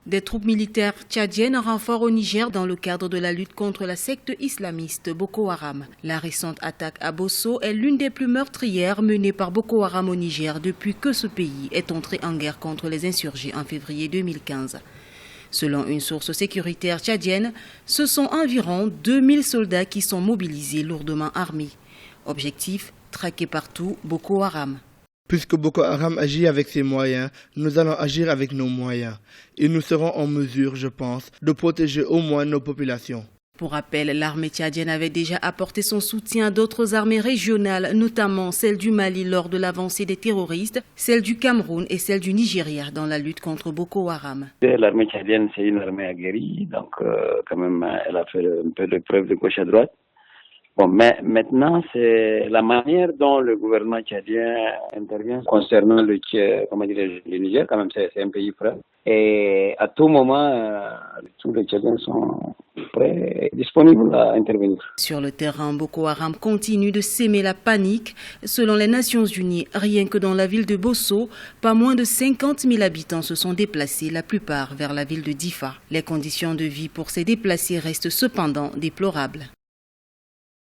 Des troupes militaires tchadiennes en renfort au Niger dans le cadre de la lutte contre la secte islamiste Boko Haram. La récente attaque à Bosso est l'une des plus meurtrières menées par Boko Haram au Niger depuis que ce pays est entré en guerre contre les insurgés en février 2015. Selon une source sécuritaire tchadienne, ce sont environ 2000 soldats qui sont mobilisés lourdement armés. Objectif, traquer partout Boko Haram. Puisque Boko Haram agit avec ses moyens, nous allons agir avec nos moyens. Et nous serons en mesure, je pense, de protéger au moins nos populations. Pour rappel, l'armée tchadienne avait déjà apporté son soutien à d'autres armées régionales, notamment celle du Mali lors de l'avancée des terroristes, celle du Cameroun et celle du Nigeria dans la lutte contre Boko Haram. L'armée tchadienne, c'est une armée aguerrie, donc quand même, elle a fait un peu de preuve de gauche à droite. Bon, mais maintenant, c'est la manière dont le gouvernement tchadien intervient concernant le Niger, quand même, c'est un pays frère. Et à tout moment, tous les Tchadiens sont prêts et disponibles à intervenir. Sur le terrain, Boko Haram continue de s'aimer la panique. Selon les Nations Unies, rien que dans la ville de Bosso, pas moins de 50 000 habitants se sont déplacés, la plupart vers la ville de Difa. Les conditions de vie pour ces déplacés restent cependant déplorables.